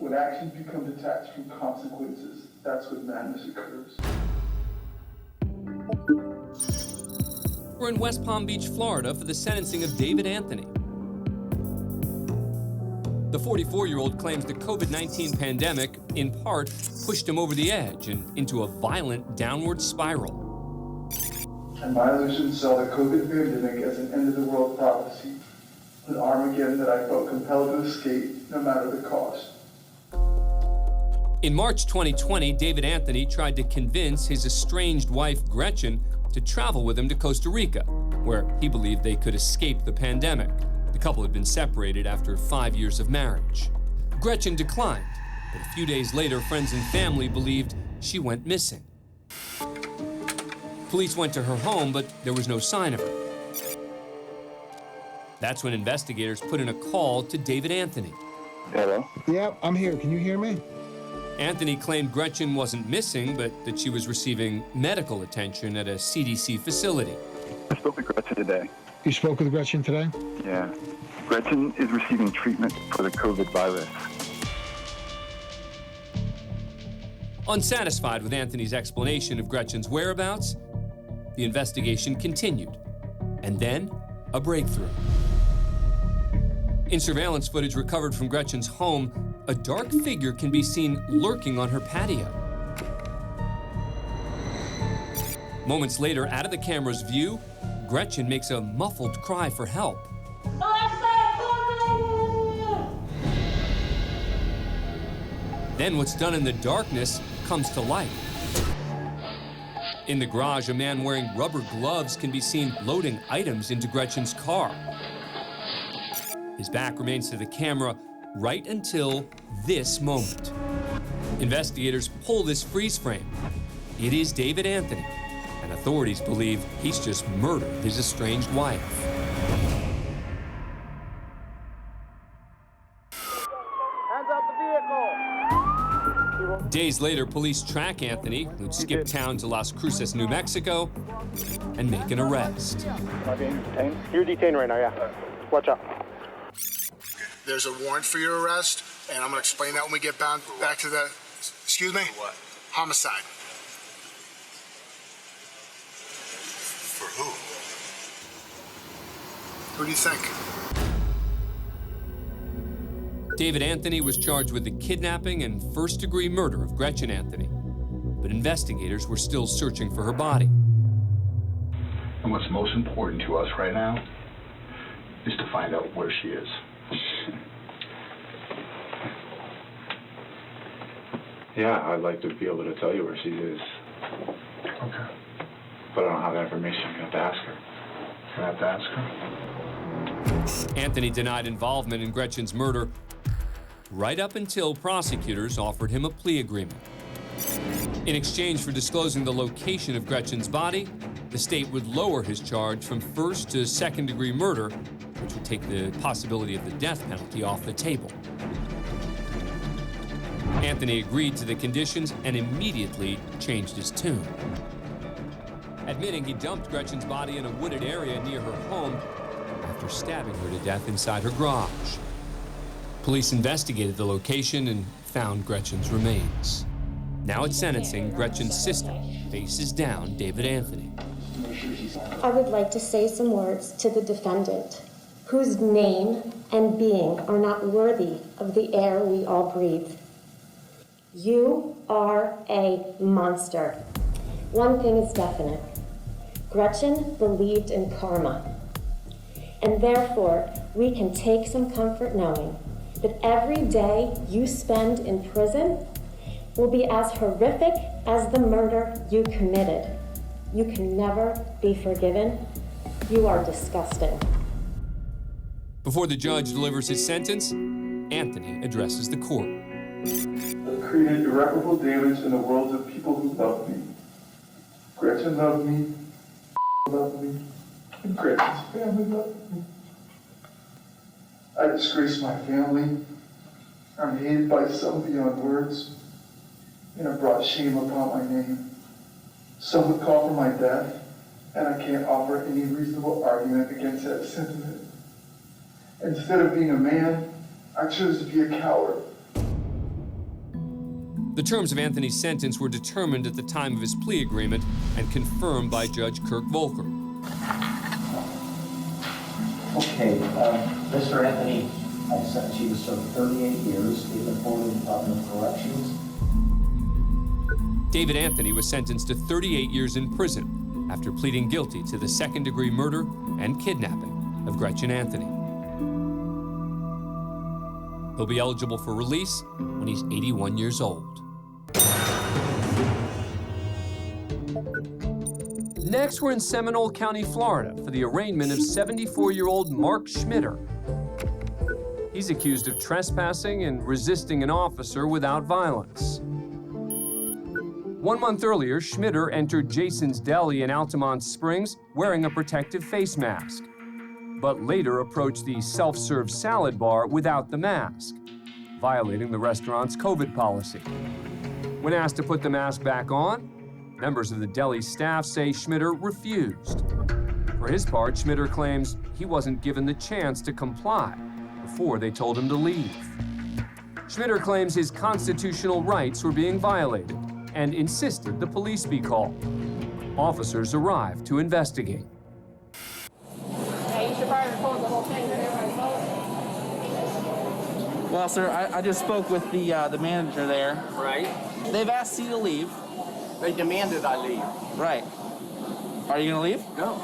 When actions become detached from consequences, that's when madness occurs. We're in West Palm Beach, Florida for the sentencing of David Anthony. The 44-year-old claims the COVID-19 pandemic, in part, pushed him over the edge and into a violent downward spiral. And my illusion saw the COVID pandemic as an end-of-the-world prophecy, an Armageddon that I felt compelled to escape, no matter the cost. In March 2020, David Anthony tried to convince his estranged wife, Gretchen, to travel with him to Costa Rica, where he believed they could escape the pandemic. The couple had been separated after 5 years of marriage. Gretchen declined, but a few days later, friends and family believed she went missing. Police went to her home, but there was no sign of her. That's when investigators put in a call to David Anthony. Hello? Yep, I'm here. Can you hear me? Anthony claimed Gretchen wasn't missing, but that she was receiving medical attention at a CDC facility. I spoke with Gretchen today. You spoke with Gretchen today? Yeah. Gretchen is receiving treatment for the COVID virus. Unsatisfied with Anthony's explanation of Gretchen's whereabouts, the investigation continued. And then, a breakthrough. In surveillance footage recovered from Gretchen's home, a dark figure can be seen lurking on her patio. Moments later, out of the camera's view, Gretchen makes a muffled cry for help. Then what's done in the darkness comes to light. In the garage, a man wearing rubber gloves can be seen loading items into Gretchen's car. His back remains to the camera right until this moment. Investigators pull this freeze frame. It is David Anthony, and authorities believe he's just murdered his estranged wife. Hands off the vehicle! Days later, police track Anthony, who'd skipped town to Las Cruces, New Mexico, and make an arrest. You're detained right now, yeah. Watch out. There's a warrant for your arrest, and I'm going to explain that when we get back to the... Excuse me? For what? Homicide. For who? Who do you think? David Anthony was charged with the kidnapping and first-degree murder of Gretchen Anthony, but investigators were still searching for her body. And what's most important to us right now is to find out where she is. Yeah, I'd like to be able to tell you where she is. Okay. But I don't have that information. I'm going to have to ask her. Can I have to ask her? Anthony denied involvement in Gretchen's murder right up until prosecutors offered him a plea agreement. In exchange for disclosing the location of Gretchen's body, the state would lower his charge from first to second-degree murder, which would take the possibility of the death penalty off the table. Anthony agreed to the conditions and immediately changed his tune. Admitting he dumped Gretchen's body in a wooded area near her home after stabbing her to death inside her garage. Police investigated the location and found Gretchen's remains. Now at sentencing, Gretchen's sister faces down David Anthony. I would like to say some words to the defendant, whose name and being are not worthy of the air we all breathe. You are a monster. One thing is definite. Gretchen believed in karma. And therefore, we can take some comfort knowing that every day you spend in prison will be as horrific as the murder you committed. You can never be forgiven. You are disgusting. Before the judge delivers his sentence, Anthony addresses the court. I've created irreparable damage in the worlds of people who love me. Gretchen loved me, loved me, and Gretchen's family loved me. I disgraced my family. I'm hated by some beyond words, and I brought shame upon my name. Some would call for my death, and I can't offer any reasonable argument against that sentiment. Instead of being a man, I chose to be a coward. The terms of Anthony's sentence were determined at the time of his plea agreement and confirmed by Judge Kirk Volker. Okay, Mr. Anthony, I sentence you to serve 38 years in the Florida Department of Corrections. David Anthony was sentenced to 38 years in prison after pleading guilty to the second-degree murder and kidnapping of Gretchen Anthony. He'll be eligible for release when he's 81 years old. Next, we're in Seminole County, Florida, for the arraignment of 74-year-old Mark Schmitter. He's accused of trespassing and resisting an officer without violence. 1 month earlier, Schmitter entered Jason's Deli in Altamont Springs wearing a protective face mask, but later approached the self-serve salad bar without the mask, violating the restaurant's COVID policy. When asked to put the mask back on, members of the deli staff say Schmitter refused. For his part, Schmitter claims he wasn't given the chance to comply before they told him to leave. Schmitter claims his constitutional rights were being violated and insisted the police be called. Officers arrived to investigate. Yeah, you should probably record the whole thing that everybody knows. Well, sir, I just spoke with the manager there. Right. They've asked you to leave. They demanded I leave. Right. Are you going to leave? No.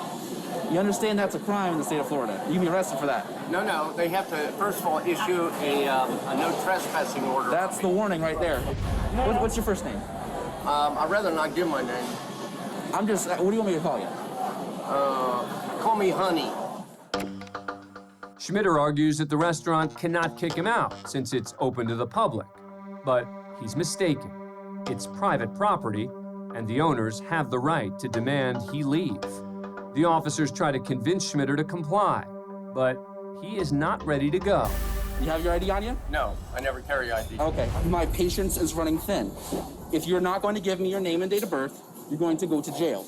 You understand that's a crime in the state of Florida. You can be arrested for that. No. They have to, first of all, issue a no trespassing order. That's the warning right there. What's your first name? I'd rather not give my name. What do you want me to call you? Call me Honey. Schmitter argues that the restaurant cannot kick him out since it's open to the public, but he's mistaken. It's private property, and the owners have the right to demand he leave. The officers try to convince Schmitter to comply, but he is not ready to go. You have your ID on you? No, I never carry ID. Okay, my patience is running thin. If you're not going to give me your name and date of birth, you're going to go to jail.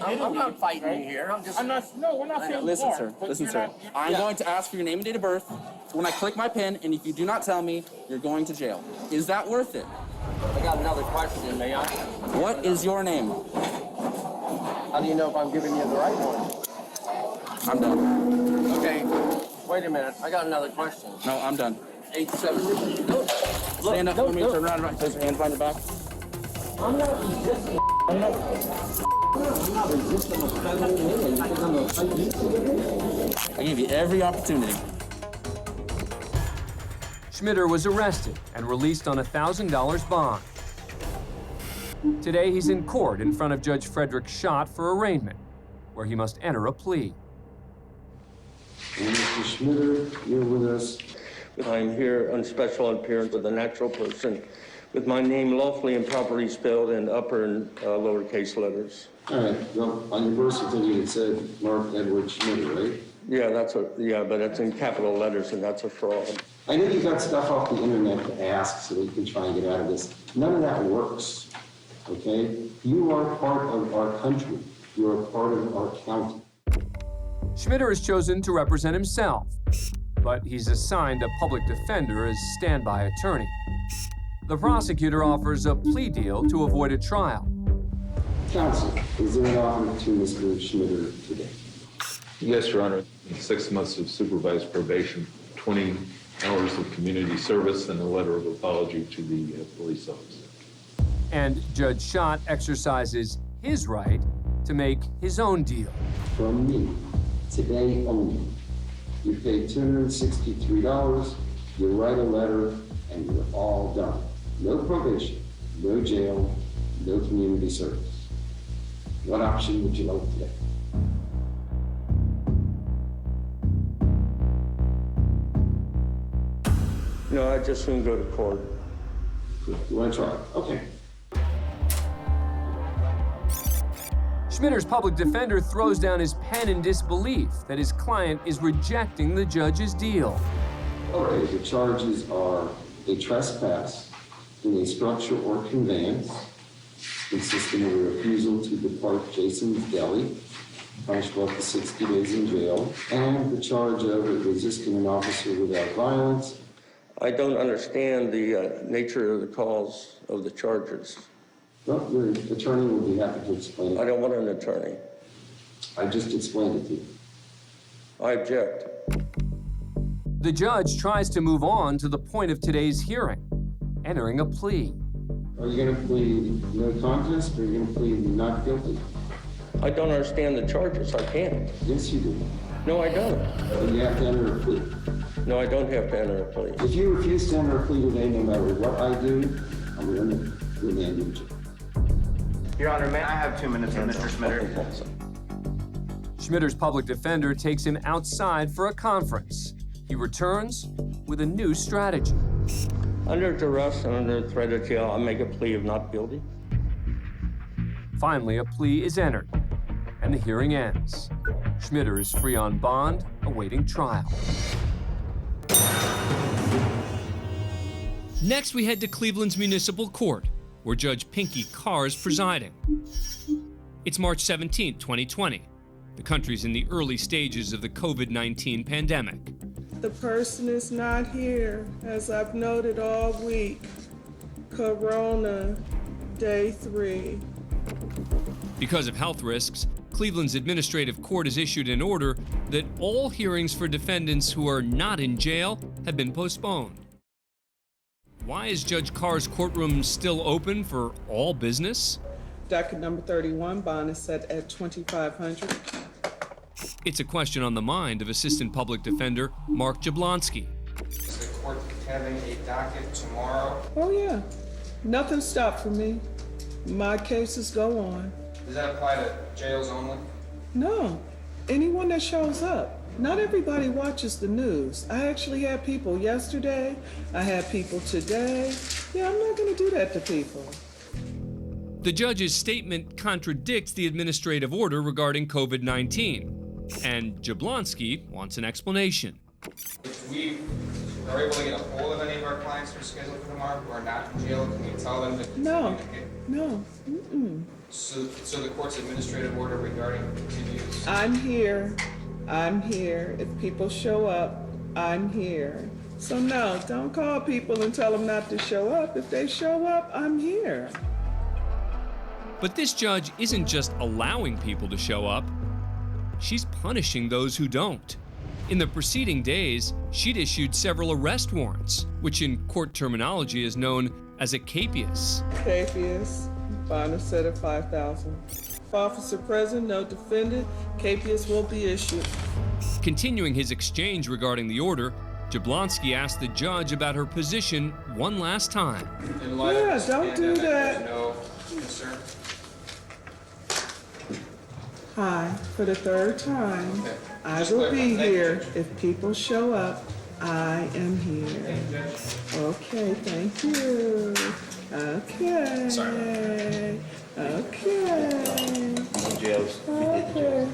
I'm not fighting here. We're not feeling Listen, sir. I'm going to ask for your name and date of birth when I click my pen, and if you do not tell me, you're going to jail. Is that worth it? I got another question, may I? What is your name? How do you know if I'm giving you the right one? I'm done. Okay, wait a minute. I got another question. No, I'm done. 870? Stand up for me, turn around, place your hands behind your back. I'm not resisting. I'm not resisting a federal I give you every opportunity. Schmitter was arrested and released on a $1,000 bond. Today, he's in court in front of Judge Frederick Schott for arraignment, where he must enter a plea. And Mr. Schmitter, you're with us. I'm here on special appearance with a natural person with my name lawfully and properly spelled in upper and lowercase letters. All right. Well, on your birth certificate, it said Mark Edward Schmitter, right? Yeah, but it's in capital letters, and that's a fraud. I know you got stuff off the internet to ask so that you can try and get out of this. None of that works, okay? You are part of our country. You are part of our county. Schmitter has chosen to represent himself, but he's assigned a public defender as standby attorney. The prosecutor offers a plea deal to avoid a trial. Counsel, is there an offer to Mr. Schmitter today? Yes, Your Honor. 6 months of supervised probation, 20 hours of community service, and a letter of apology to the police officer. And Judge Schott exercises his right to make his own deal. From me, today only. You pay $263, you write a letter, and you're all done. No probation, no jail, no community service. What option would you like today? No, I just soon go to court. Good. You want to try? Okay. Schmitter's public defender throws down his pen in disbelief that his client is rejecting the judge's deal. Okay, the charges are a trespass in a structure or conveyance consisting of a refusal to depart Jason's Deli, punishable up to 60 days in jail, and the charge of resisting an officer without violence. I don't understand the nature of the cause of the charges. Well, your attorney will be happy to explain I it. don't want an attorney. I just explained it to you. I object. The judge tries to move on to the point of today's hearing, entering a plea. Are you going to plead no contest or are you going to plead not guilty? I don't understand the charges. I can't. Yes, you do. No, I don't. Then you have to enter a plea. No, I don't have to enter a plea. If you refuse to enter a plea today, no matter what I do, I'm going to remand you. Your Honor, may I have 2 minutes with Mr. Schmitter? Schmitter's public defender takes him outside for a conference. He returns with a new strategy. Under duress and under threat of jail, I make a plea of not guilty. Finally, a plea is entered, and the hearing ends. Schmitter is free on bond, awaiting trial. Next, we head to Cleveland's Municipal Court, where Judge Pinky Carr is presiding. It's March 17, 2020. The country's in the early stages of the COVID-19 pandemic. The person is not here, as I've noted all week. Corona, day 3. Because of health risks, Cleveland's administrative court has issued an order that all hearings for defendants who are not in jail have been postponed. Why is Judge Carr's courtroom still open for all business? Docket number 31, bond is set at $2,500. It's a question on the mind of Assistant Public Defender Mark Jablonski. Is the court having a docket tomorrow? Oh yeah, nothing stopped for me. My cases go on. Does that apply to jails only? No, anyone that shows up. Not everybody watches the news. I actually had people yesterday. I had people today. Yeah, I'm not going to do that to people. The judge's statement contradicts the administrative order regarding COVID-19, and Jablonski wants an explanation. If we are able to get a hold of any of our clients who are scheduled for tomorrow who are not in jail, can we tell them to communicate? No. So the court's administrative order regarding continues? I'm here. If people show up, I'm here. So no, don't call people and tell them not to show up. If they show up, I'm here. But this judge isn't just allowing people to show up, she's punishing those who don't. In the preceding days, she'd issued several arrest warrants, which in court terminology is known as a capias. Capias, bond is set at $5,000. If officer present, no defendant, capias will be issued. Continuing his exchange regarding the order, Jablonski asked the judge about her position one last time. Yeah, don't do that. No concern? Hi, for the 3rd time, I will be here. If people show up, I am here. Okay, thank you. Okay. Sorry. Okay. Jails. Okay.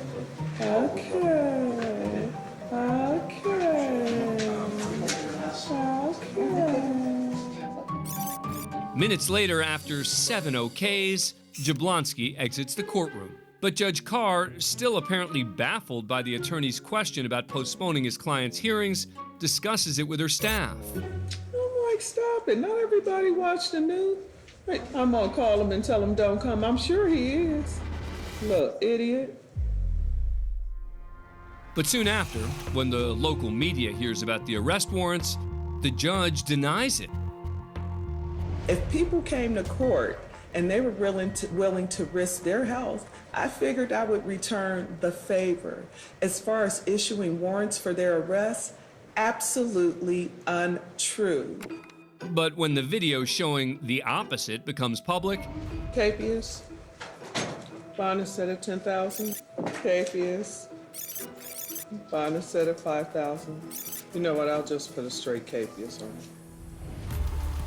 Minutes later, after 7 okays, Jablonski exits the courtroom. But Judge Carr, still apparently baffled by the attorney's question about postponing his client's hearings, discusses it with her staff. I'm like, stop it. Not everybody watch the news. Wait, I'm gonna call him and tell him don't come. I'm sure he is. Look, idiot. But soon after, when the local media hears about the arrest warrants, the judge denies it. If people came to court and they were willing to risk their health, I figured I would return the favor. As far as issuing warrants for their arrest, absolutely untrue. But when the video showing the opposite becomes public, Capias, bond is set at $10,000. Capias, bond is set at $5,000. You know what? I'll just put a straight capias on it.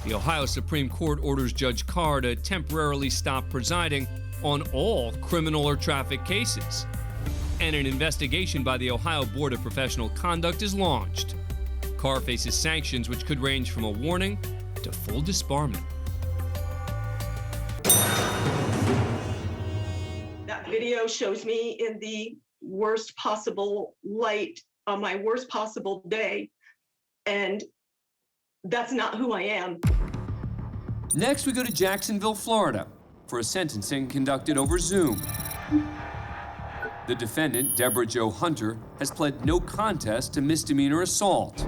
the Ohio Supreme Court orders Judge Carr to temporarily stop presiding on all criminal or traffic cases. And an investigation by the Ohio Board of Professional Conduct is launched. Carr faces sanctions which could range from a warning to full disbarment. That video shows me in the worst possible light on my worst possible day. And that's not who I am. Next, we go to Jacksonville, Florida, for a sentencing conducted over Zoom. The defendant, Deborah Jo Hunter, has pled no contest to misdemeanor assault.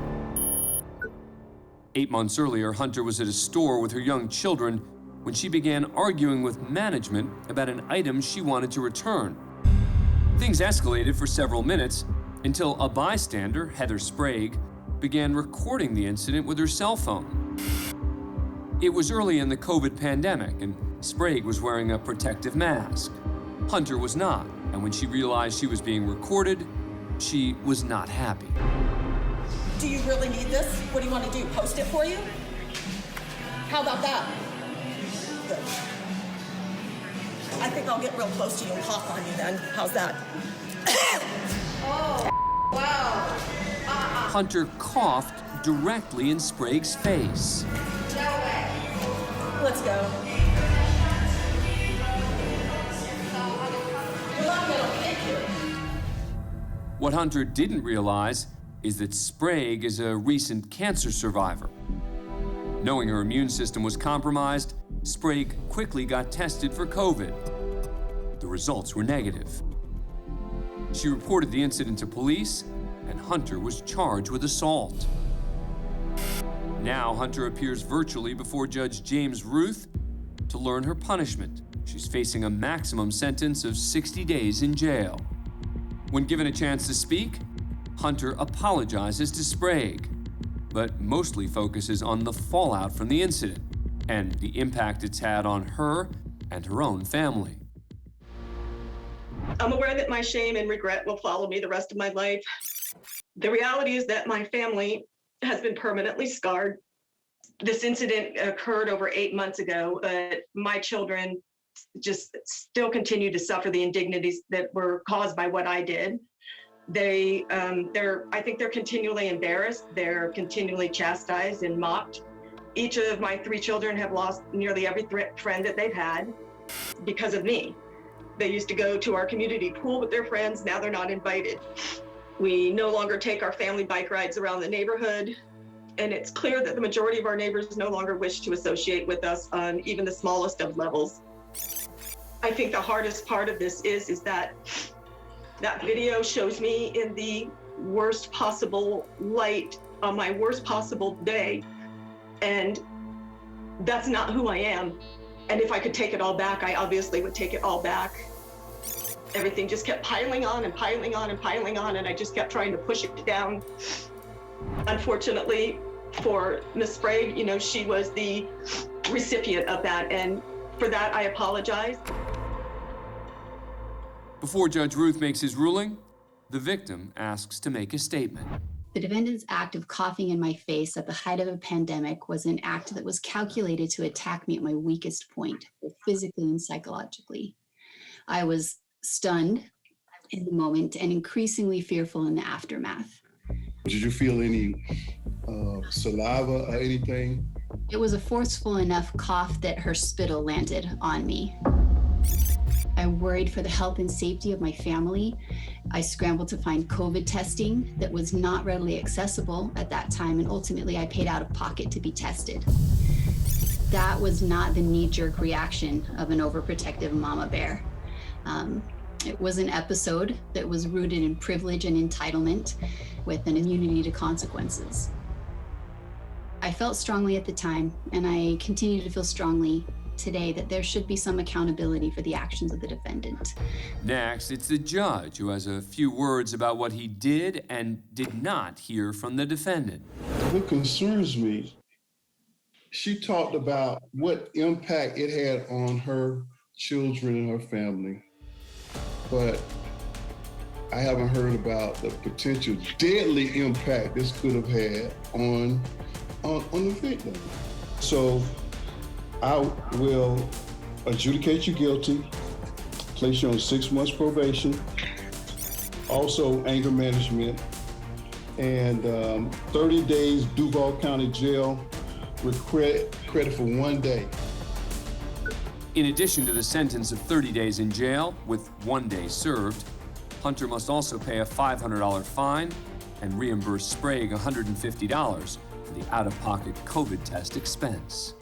8 months earlier, Hunter was at a store with her young children when she began arguing with management about an item she wanted to return. Things escalated for several minutes until a bystander, Heather Sprague, began recording the incident with her cell phone. It was early in the COVID pandemic, and Sprague was wearing a protective mask. Hunter was not, and when she realized she was being recorded, she was not happy. Do you really need this? What do you want to do? Post it for you? How about that? Good. I think I'll get real close to you and cough on you then. How's that? Oh, wow. Hunter coughed directly in Sprague's face. No way. Let's go. You're not gonna pick it. What Hunter didn't realize is that Sprague is a recent cancer survivor. Knowing her immune system was compromised, Sprague quickly got tested for COVID. The results were negative. She reported the incident to police, and Hunter was charged with assault. Now Hunter appears virtually before Judge James Ruth to learn her punishment. She's facing a maximum sentence of 60 days in jail. When given a chance to speak, Hunter apologizes to Sprague, but mostly focuses on the fallout from the incident and the impact it's had on her and her own family. I'm aware that my shame and regret will follow me the rest of my life. The reality is that my family has been permanently scarred. This incident occurred over 8 months ago, but my children just still continue to suffer the indignities that were caused by what I did. I think they're continually embarrassed. They're continually chastised and mocked. Each of my 3 children have lost nearly every friend that they've had because of me. They used to go to our community pool with their friends. Now they're not invited. We no longer take our family bike rides around the neighborhood. And it's clear that the majority of our neighbors no longer wish to associate with us on even the smallest of levels. I think the hardest part of this is that video shows me in the worst possible light on my worst possible day. And that's not who I am. And if I could take it all back, I obviously would take it all back. Everything just kept piling on and piling on and piling on, and I just kept trying to push it down. Unfortunately for Miss Sprague, she was the recipient of that, and for that I apologize. Before Judge Ruth makes his ruling, the victim asks to make a statement. The defendant's act of coughing in my face at the height of a pandemic was an act that was calculated to attack me at my weakest point, both physically and psychologically. I was stunned in the moment and increasingly fearful in the aftermath. Did you feel any saliva or anything? It was a forceful enough cough that her spittle landed on me. I worried for the health and safety of my family. I scrambled to find COVID testing that was not readily accessible at that time, and ultimately I paid out of pocket to be tested. That was not the knee-jerk reaction of an overprotective mama bear. It was an episode that was rooted in privilege and entitlement with an immunity to consequences. I felt strongly at the time, and I continue to feel strongly today, that there should be some accountability for the actions of the defendant. Next, it's the judge who has a few words about what he did and did not hear from the defendant. What concerns me, she talked about what impact it had on her children and her family, but I haven't heard about the potential deadly impact this could have had on the victim. So I will adjudicate you guilty, place you on 6 months probation, also anger management, and 30 days Duval County Jail with credit for 1 day. In addition to the sentence of 30 days in jail with 1 day served, Hunter must also pay a $500 fine and reimburse Sprague $150 for the out-of-pocket COVID test expense.